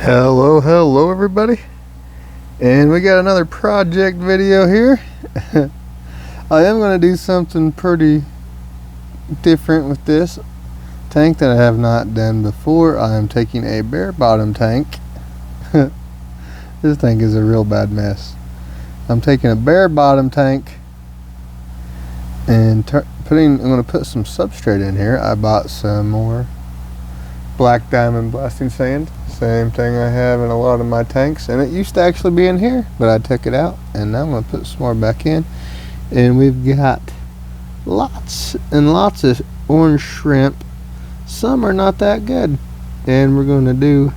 Hello everybody, and we got another project video here. I am going to do something pretty different with this tank that I have not done before. I am taking a bare bottom tank. This tank is a real bad mess. I'm taking a bare bottom tank and I'm going to put some substrate in here. I bought some more black diamond blasting sand, same thing I have in a lot of my tanks, and it used to actually be in here, but I took it out, and now I'm going to put some more back in. And we've got lots and lots of orange shrimp. Some are not that good, and we're going to do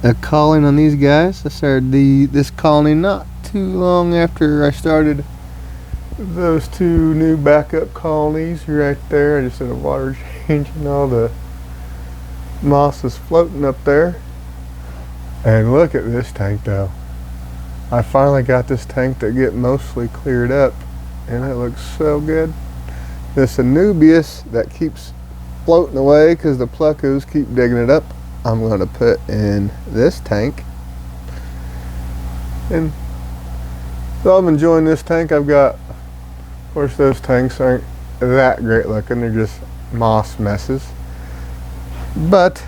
a culling on these guys. I started this colony not too long after I started those two new backup colonies right there. I just did a water change and all the moss is floating up there. And look at this tank though. I finally got this tank to get mostly cleared up, and it looks so good. This Anubias that keeps floating away because the pluckos keep digging it up, I'm going to put in this tank. And so I'm enjoying this tank. I've got, of course, those tanks aren't that great looking, they're just moss messes. But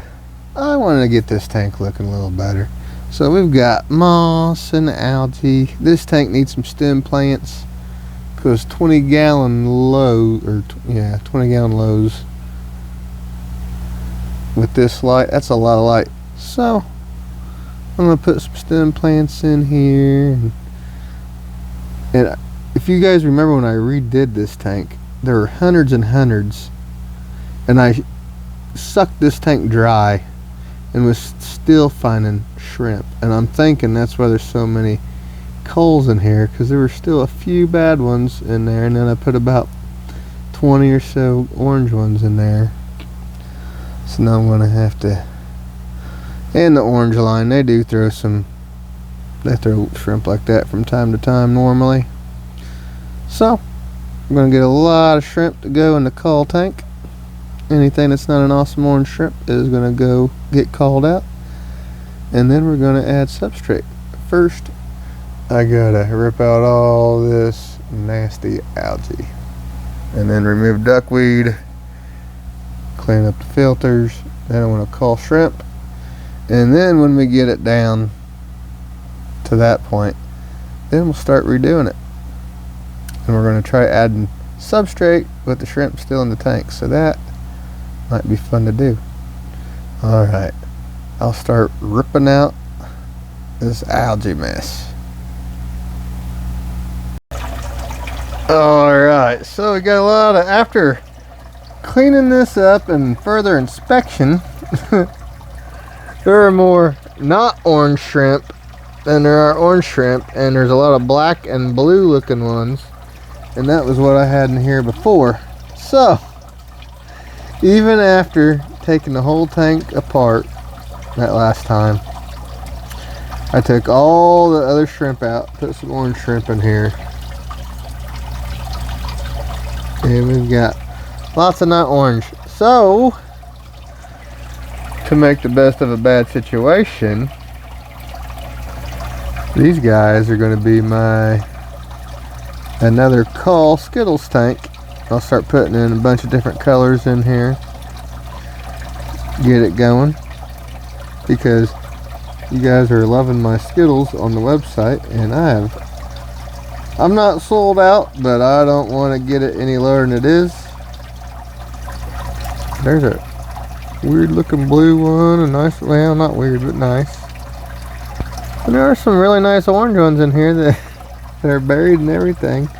I wanted to get this tank looking a little better. So we've got moss and algae. This tank needs some stem plants because 20 gallon lows with this light, that's a lot of light. So I'm going to put some stem plants in here. And if you guys remember when I redid this tank, there were hundreds and hundreds, and I sucked this tank dry and was still finding shrimp, and I'm thinking that's why there's so many culls in here, because there were still a few bad ones in there, and then I put about 20 or so orange ones in there. So now I'm gonna have to, and the orange line, they throw shrimp like that from time to time normally. So I'm gonna get a lot of shrimp to go in the cull tank. Anything that's not an awesome orange shrimp is going to go get called out, and then we're going to add substrate. First, I gotta rip out all this nasty algae, and then remove duckweed, clean up the filters. Then I want to cull shrimp, and then when we get it down to that point, then we'll start redoing it, and we're going to try adding substrate with the shrimp still in the tank. So that might be fun to do. Alright, I'll start ripping out this algae mess. Alright, so we got a lot of, after cleaning this up and further inspection, there are more not orange shrimp than there are orange shrimp, and there's a lot of black and blue looking ones, and that was what I had in here before. So even after taking the whole tank apart that last time, I took all the other shrimp out, put some orange shrimp in here, and we've got lots of not orange. So to make the best of a bad situation, these guys are going to be my another cull Skittles tank. I'll start putting in a bunch of different colors in here, get it going, because you guys are loving my Skittles on the website, and I'm not sold out, but I don't want to get it any lower than it is. There's a weird looking blue one, a nice, well, not weird, but nice. And there are some really nice orange ones in here that are buried and everything.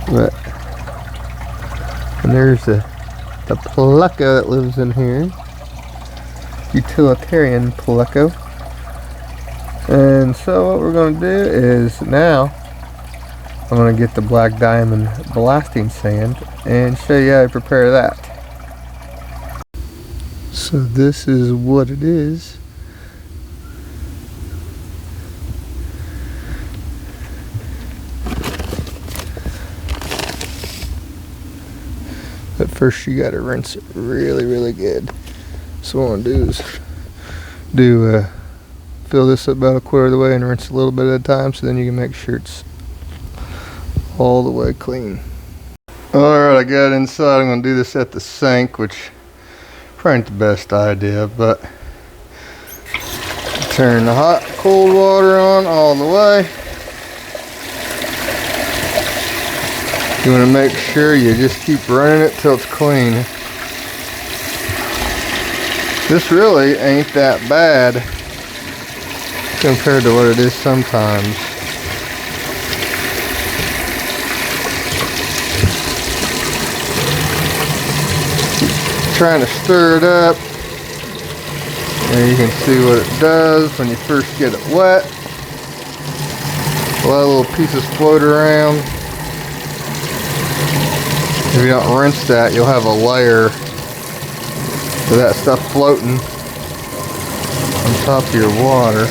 But, and there's the plucko that lives in here, utilitarian plucko. And so what we're going to do is now I'm going to get the black diamond blasting sand and show you how to prepare that. So this is what it is. But first you got to rinse it really good. So what I'm going to do is fill this up about a quarter of the way and rinse a little bit at a time, so then you can make sure it's all the way clean. Alright, I got it inside. I'm going to do this at the sink, which probably ain't the best idea, but turn the hot cold water on all the way. You want to make sure you just keep running it till it's clean. This really ain't that bad compared to what it is sometimes. Trying to stir it up, and you can see what it does when you first get it wet. A lot of little pieces float around. If you don't rinse that, you'll have a layer of that stuff floating on top of your water.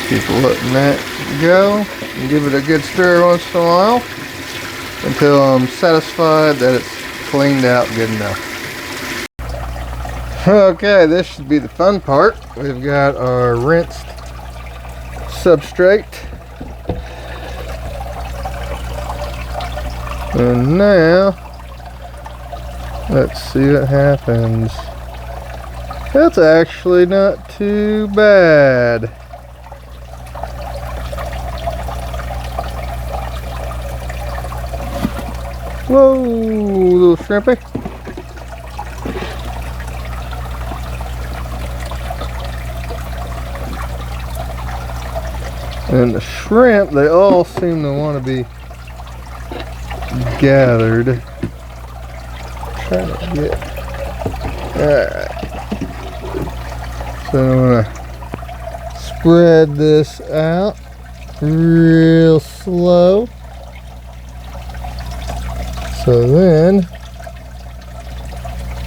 Keep letting that go and give it a good stir once in a while until I'm satisfied that it's cleaned out good enough. Okay, this should be the fun part. We've got our rinsed substrate. And now, let's see what happens. That's actually not too bad. Whoa, little shrimpy. And the shrimp, they all seem to want to be gathered. Trying to get. Alright. So I'm gonna spread this out real slow. So then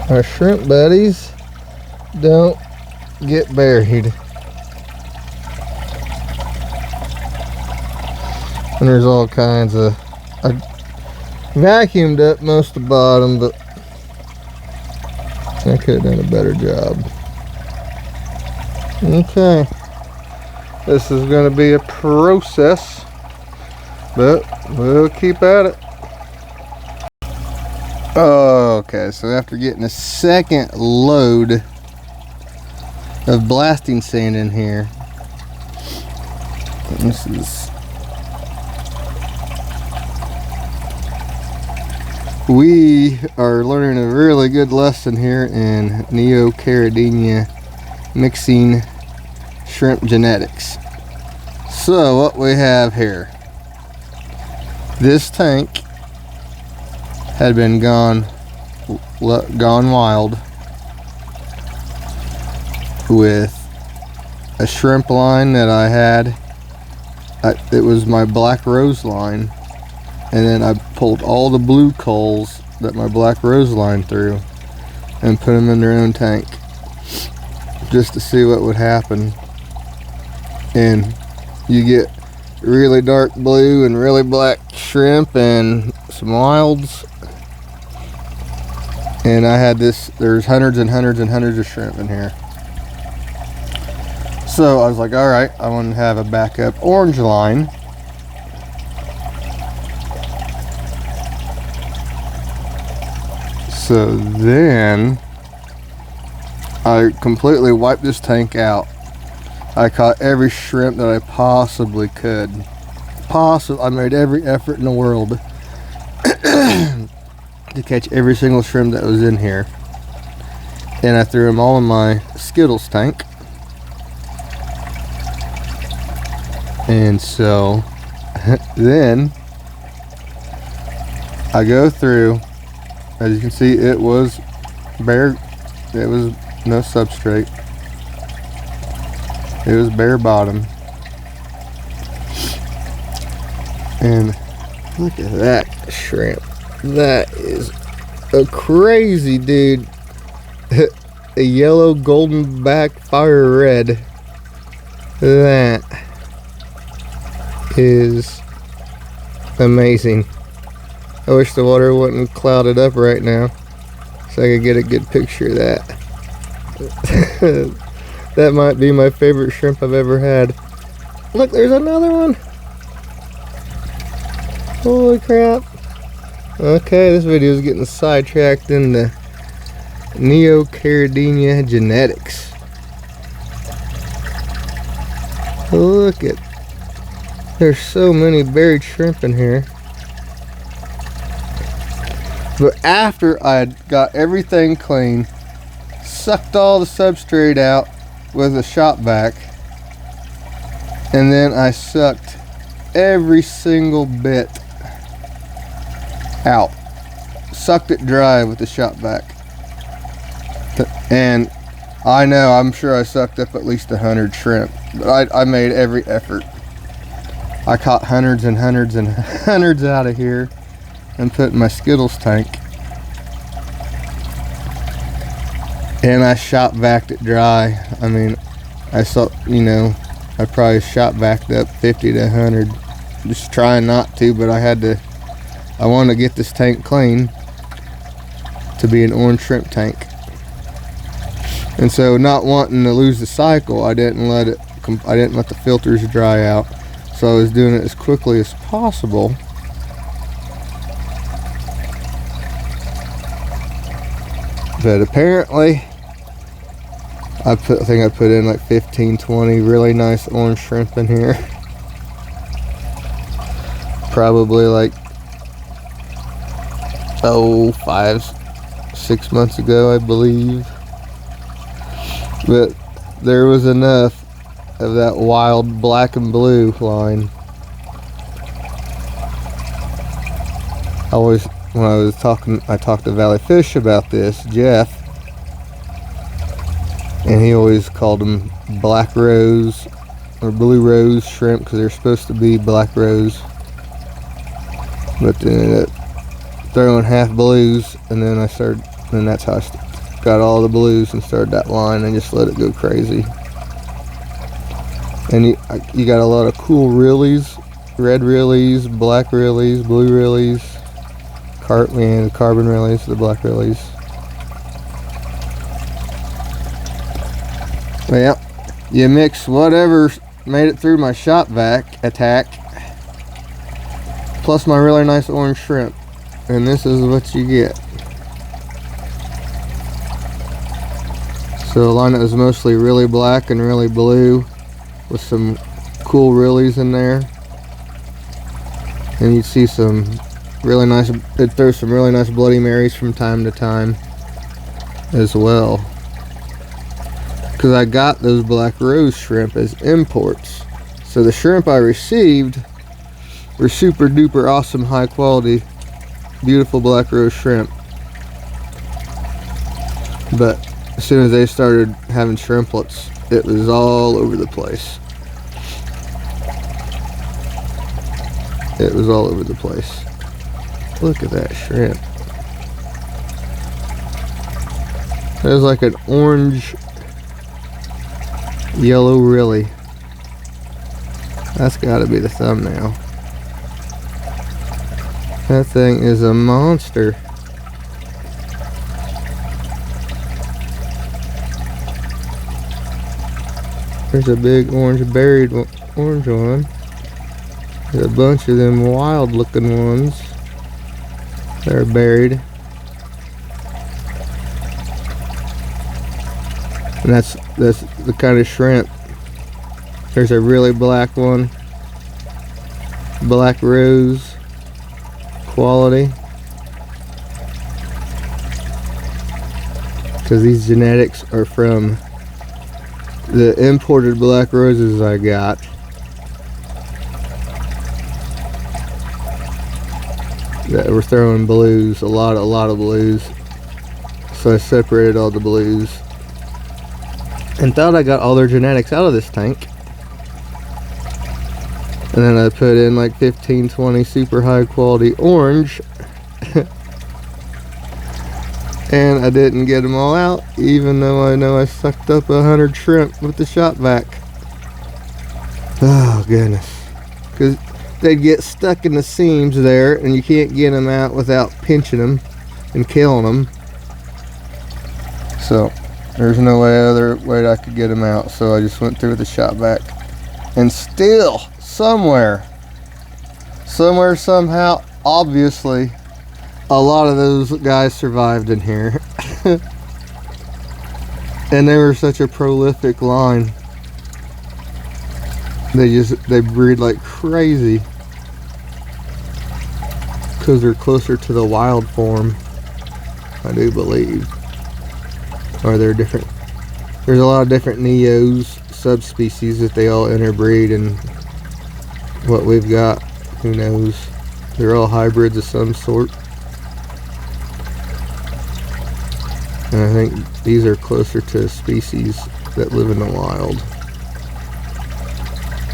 our shrimp buddies don't get buried. And there's all kinds of, I vacuumed up most of the bottom, but I could have done a better job. Okay, this is going to be a process, but we'll keep at it. Okay, so after getting a second load of blasting sand in here, this is, we are learning a really good lesson here in Neocaridina mixing shrimp genetics. So what we have here, this tank had been gone wild with a shrimp line that I had. It was my black rose line, and then I pulled all the blue culls that my black rose line threw and put them in their own tank just to see what would happen. And you get really dark blue and really black shrimp and some wilds. And I had this, there's hundreds and hundreds and hundreds of shrimp in here. So I was like, all right, I want to have a backup orange line. So then I completely wiped this tank out. I caught every shrimp that I possibly could. I made every effort in the world to catch every single shrimp that was in here, and I threw them all in my Skittles tank. And so then I go through, as you can see, it was bare, it was no substrate, it was bare bottom. And look at that shrimp. That is a crazy dude. A yellow golden back fire red. That is amazing. I wish the water wasn't clouded up right now so I can get a good picture of that. That might be my favorite shrimp I've ever had. Look, there's another one. Holy crap. Okay, this video is getting sidetracked into Neocaridina genetics. Look at, there's so many buried shrimp in here. But after I got everything clean, sucked all the substrate out with a shop vac, and then I sucked every single bit out, sucked it dry with the shop vac, and I know, I'm sure I sucked up at least 100 shrimp, but I made every effort. I caught hundreds and hundreds and hundreds out of here and put in my Skittles tank, and I shop vac'd it dry. I mean, I saw, you know, I probably shop vac'd up 50 to 100, just trying not to, but I had to. I wanted to get this tank clean to be an orange shrimp tank. And so, not wanting to lose the cycle, I didn't let the filters dry out. So I was doing it as quickly as possible. But apparently, I think I put in like 15, 20 really nice orange shrimp in here. Probably like 5, 6 months ago, I believe. But there was enough of that wild black and blue line. When I was talking, I talked to Valley Fish about this, Jeff, and he always called them black rose or blue rose shrimp because they're supposed to be black rose. But then ended up throwing half blues, and then that's how I got all the blues and started that line and just let it go crazy. And you got a lot of cool reelies, red reelies, black reelies, blue reelies, carbon reelies, the black reelies. Well, you mix whatever made it through my shop vac attack, plus my really nice orange shrimp, and this is what you get. So a line that was mostly really black and really blue, with some cool reelies in there, and you'd see some really nice, it throws some really nice Bloody Marys from time to time as well, because I got those black rose shrimp as imports. So the shrimp I received were super duper awesome, high quality, beautiful black rose shrimp. But as soon as they started having shrimplets, it was all over the place. It was all over the place. Look at that shrimp. There's like an orange yellow really. That's got to be the thumbnail. That thing is a monster. There's a big orange buried orange one. There's a bunch of them wild looking ones that are buried. And that's the kind of shrimp. There's a really black one, black rose quality, because these genetics are from the imported black roses I got. That were throwing blues, a lot of blues. So I separated all the blues and thought I got all their genetics out of this tank. And then I put in like 15, 20 super high quality orange. And I didn't get them all out, even though I know I sucked up 100 shrimp with the shop vac. Oh goodness. Because they'd get stuck in the seams there, and you can't get them out without pinching them and killing them. So there's no other way I could get them out, so I just went through the shop vac. And still, somewhere, somehow, obviously, a lot of those guys survived in here. And they were such a prolific line. They breed like crazy. Because they're closer to the wild form, I do believe. Or they're different. There's a lot of different Neos subspecies that they all interbreed, and what we've got, who knows. They're all hybrids of some sort. And I think these are closer to species that live in the wild.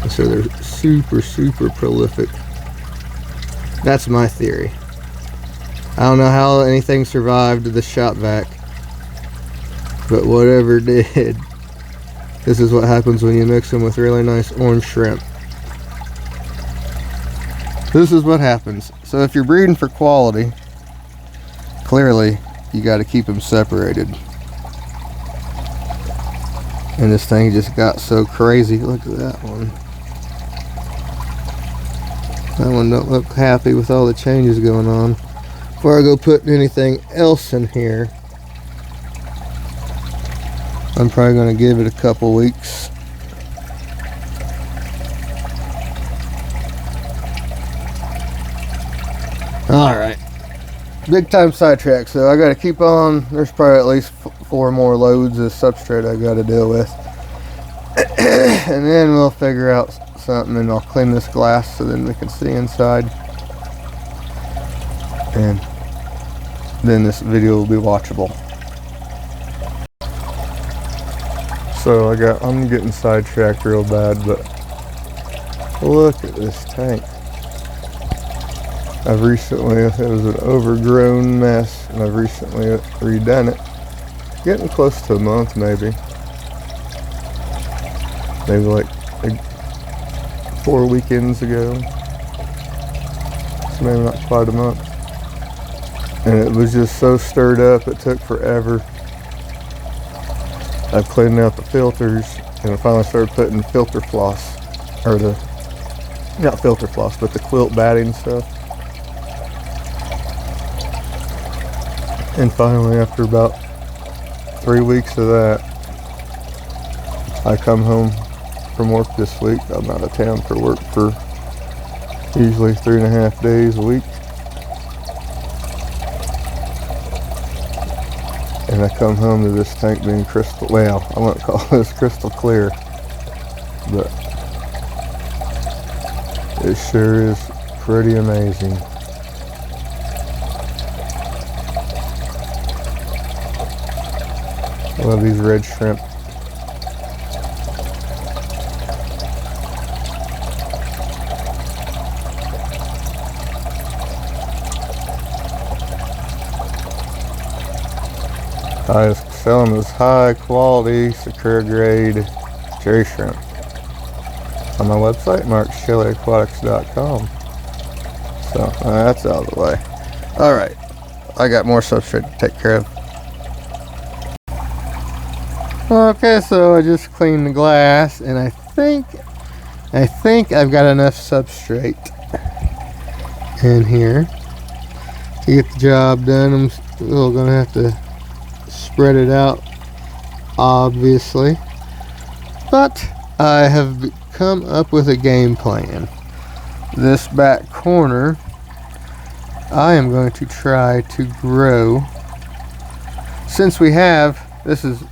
And so they're super prolific. That's my theory. I don't know how anything survived the shop vac, but whatever did, this is what happens when you mix them with really nice orange shrimp. This is what happens. So if you're breeding for quality, clearly you got to keep them separated. And this thing just got so crazy. Look at that one. That one don't look happy with all the changes going on. Before I go putting anything else in here, I'm probably going to give it a couple weeks. Alright. Big time sidetrack, so I got to keep on. There's probably at least 4 more loads of substrate I got to deal with. And then we'll figure out something, and I'll clean this glass so then we can see inside. And then this video will be watchable. So I'm getting sidetracked real bad, but look at this tank. It was an overgrown mess, and I've recently redone it. Getting close to a month, maybe like 4 weekends ago. So maybe not quite a month. And it was just so stirred up, it took forever. I cleaned out the filters, and I finally started putting filter floss, or not filter floss, but the quilt batting stuff. And finally, after about 3 weeks of that, I come home from work this week. I'm out of town for work for usually 3.5 days a week. And I come home to this tank being crystal, well, I wouldn't call this crystal clear, but it sure is pretty amazing. Love these red shrimp. I sell them as high quality, secure grade cherry shrimp on my website, markshellyaquatics.com. So that's out of the way. Alright, I got more substrate to take care of. Okay, so I just cleaned the glass, and I think I've got enough substrate in here to get the job done. I'm still gonna have to spread it out, obviously, but I have come up with a game plan. This back corner, I am going to try to grow, since we have this is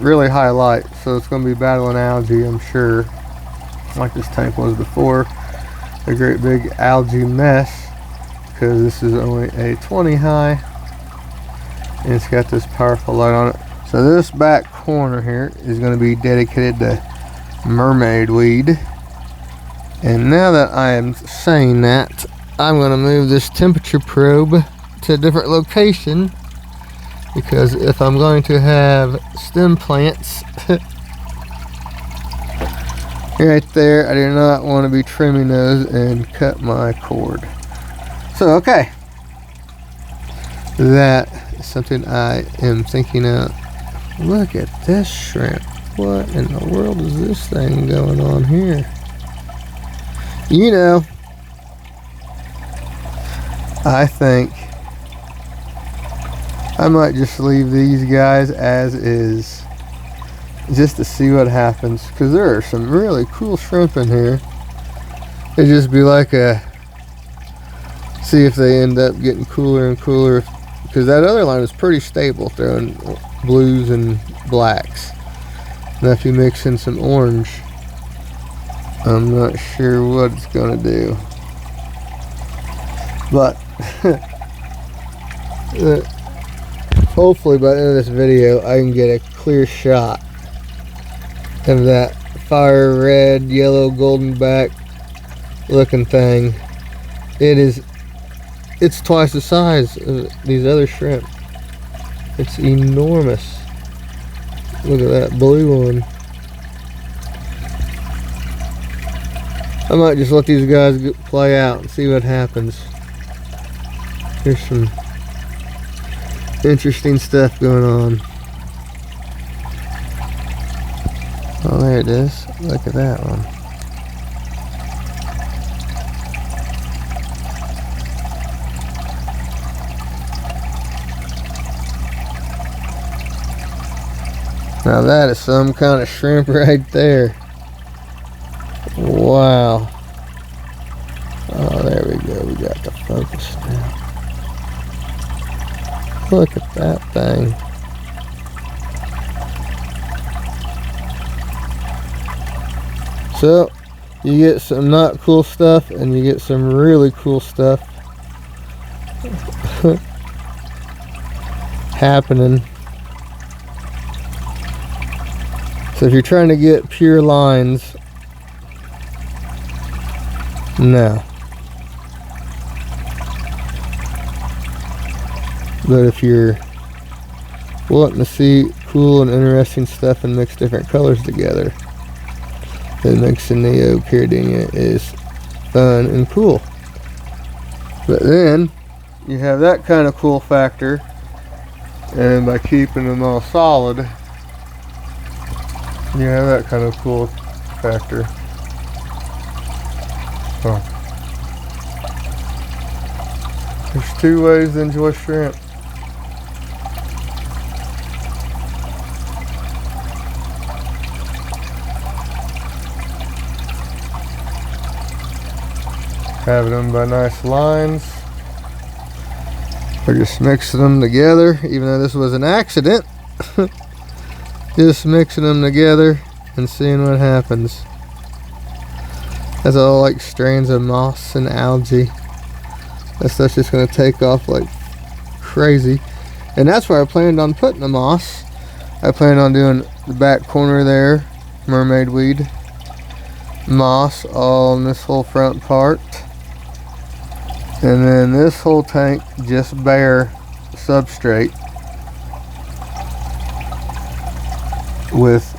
really high light, so it's going to be battling algae, I'm sure, like this tank was before. A great big algae mess, because this is only a 20 high, and it's got this powerful light on it. So this back corner here is going to be dedicated to mermaid weed. And now that I am saying that, I'm going to move this temperature probe to a different location, because if I'm going to have stem plants right there, I do not want to be trimming those and cut my cord. So okay, that something I am thinking of. Look at this shrimp. What in the world is this thing going on here? You know, I think I might just leave these guys as is, just to see what happens, because there are some really cool shrimp in here. It'd just be like a, see if they end up getting cooler and cooler, because that other line is pretty stable, throwing blues and blacks. Now if you mix in some orange, I'm not sure what it's gonna do, but hopefully by the end of this video I can get a clear shot of that fire red, yellow, golden back looking thing. It's twice the size of these other shrimp. It's enormous. Look at that blue one. I might just let these guys play out and see what happens. There's some interesting stuff going on. Oh, there it is. Look at that one. Now that is some kind of shrimp right there. Wow. Oh, there we go. We got the focus now. Look at that thing. So, you get some not cool stuff and you get some really cool stuff happening. So if you're trying to get pure lines, no. But if you're wanting to see cool and interesting stuff and mix different colors together, then mixing Neocaridina is fun and cool. But then you have that kind of cool factor, and by keeping them all solid, you have that kind of cool factor. So there's two ways to enjoy shrimp. Having them by nice lines, or just mixing them together, even though this was an accident. Just mixing them together and seeing what happens. That's all like strains of moss and algae. That stuff's just gonna take off like crazy. And that's where I planned on putting the moss. I planned on doing the back corner there, mermaid weed, moss all in this whole front part. And then this whole tank just bare substrate with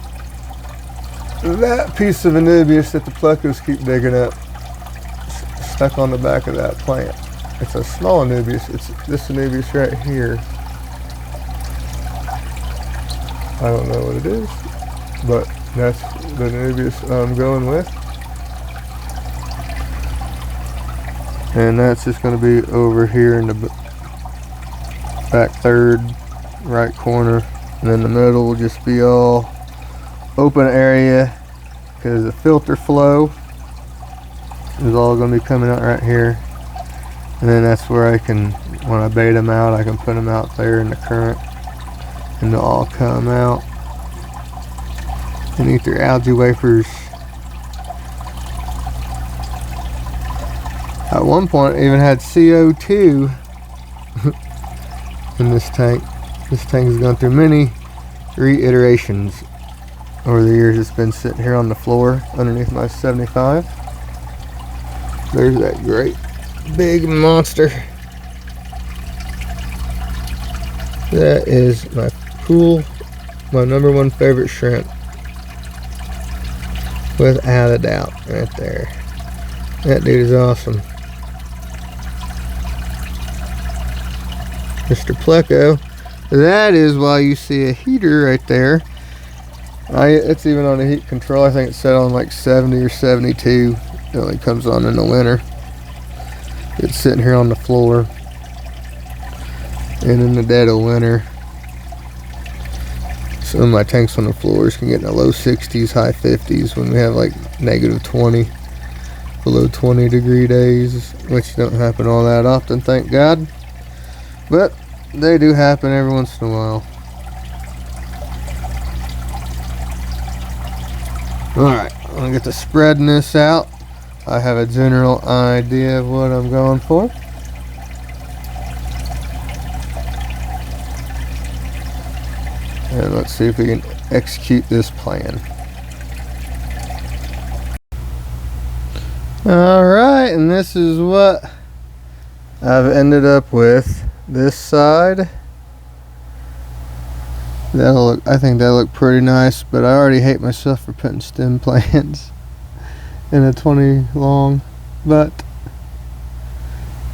that piece of anubias that the plecos keep digging up stuck on the back of that plant. It's a small anubias. It's this anubias right here. I don't know what it is, but that's the anubias I'm going with. And that's just going to be over here in the back third right corner, and then the middle will just be all open area because the filter flow is all going to be coming out right here. And then that's where I can, when I bait them out, I can put them out there in the current and they'll all come out and eat their algae wafers. At one point I even had CO2 in this tank. This tank has gone through many reiterations over the years. It's been sitting here on the floor underneath my 75. There's that great big monster. That is my number one favorite shrimp, without a doubt, right there. That dude is awesome. Mr. Pleco That is why you see a heater right there. It's even on the heat control. I think it's set on like 70 or 72. It only comes on in the winter. It's sitting here on the floor. And in the dead of winter, some of my tanks on the floors can get in the low 60s, high 50s when we have like negative 20, below 20 degree days, which don't happen all that often, thank God. But they do happen every once in a while. Alright, I'm going to get to spreading this out. I have a general idea of what I'm going for. And let's see if we can execute this plan. Alright, and this is what I've ended up with. This side. I think that'll look pretty nice, but I already hate myself for putting stem plants in a 20 long, but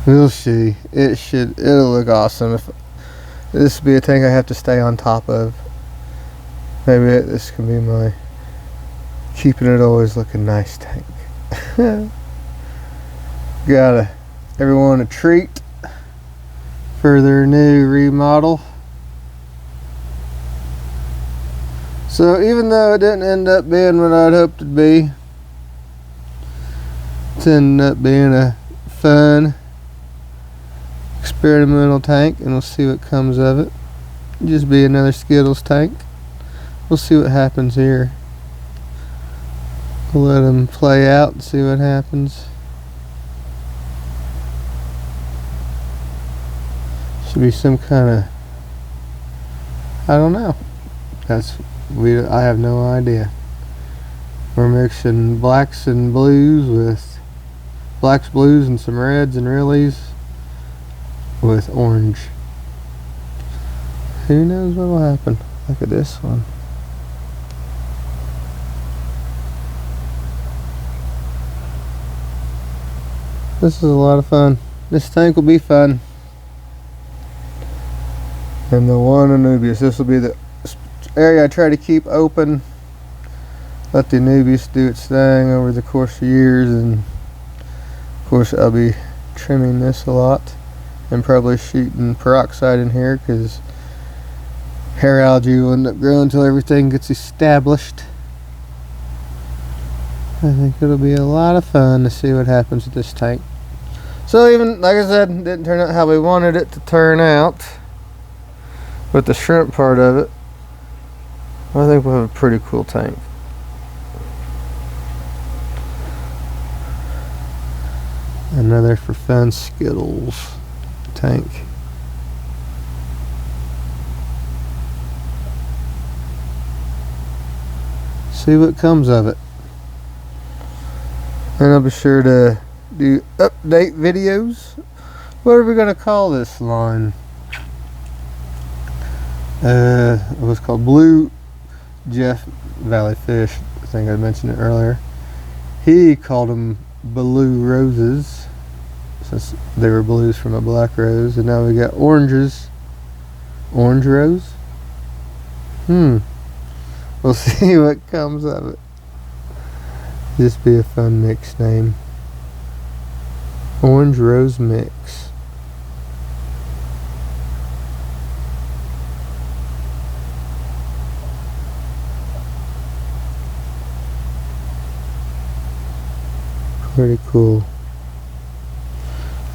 we'll see. It'll look awesome. If this would be a tank I have to stay on top of. Maybe this can be my keeping it always looking nice tank. Got everyone a treat for their new remodel. So even though it didn't end up being what I'd hoped it'd be, it's ended up being a fun experimental tank, and we'll see what comes of it. Just be another Skittles tank. We'll see what happens here. We'll let them play out and see what happens. Should be some kind of, I don't know. I have no idea. We're mixing blacks and blues with blacks, blues, and some reds and reallys with orange. Who knows what will happen? Look at this one. This is a lot of fun. This tank will be fun. And the one Anubias, this will be the area I try to keep open. Let the Anubias do its thing over the course of years, and of course I'll be trimming this a lot and probably shooting peroxide in here because hair algae will end up growing until everything gets established. I think it'll be a lot of fun to see what happens with this tank. So even, like I said, didn't turn out how we wanted it to turn out with the shrimp part of it. I think we'll have a pretty cool tank. Another for fun Skittles tank. See what comes of it. And I'll be sure to do update videos. What are we going to call this line? It was called Blue Jeff Valley Fish. I think I mentioned it earlier. He called them blue roses since they were blues from a black rose, and now we got oranges. Orange rose? We'll see what comes of it. Just be a fun mix name. Orange rose mix. Pretty cool.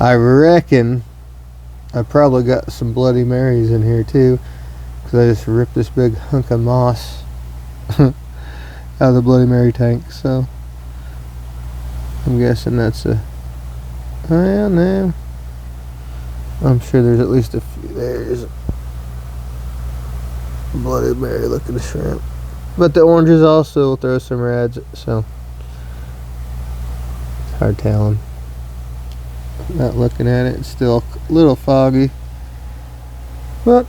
I reckon I probably got some Bloody Marys in here too, because I just ripped this big hunk of moss out of the Bloody Mary tank. So I'm guessing that's a, well, no, I'm sure there's at least a few. There's a Bloody Mary looking shrimp, but the oranges also will throw some reds, so it's hard telling. Not looking at it, it's still a little foggy, but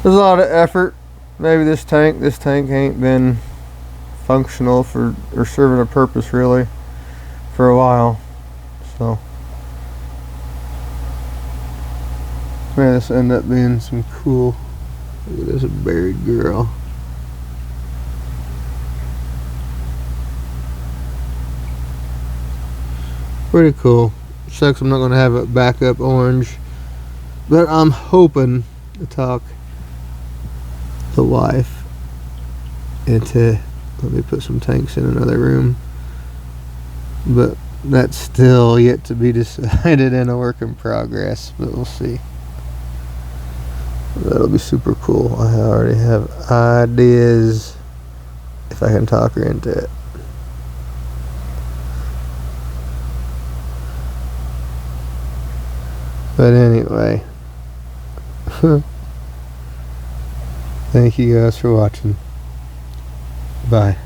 there's a lot of effort. Maybe this tank ain't been functional for, or serving a purpose really, for a while. So Man, this will end up being some cool. Look at this buried girl. Pretty cool. Sucks I'm not going to have it back up orange, but I'm hoping to talk the wife into let me put some tanks in another room, but that's still yet to be decided and a work in progress, but we'll see. That'll be super cool. I already have ideas if I can talk her into it. But anyway, thank you guys for watching. Bye.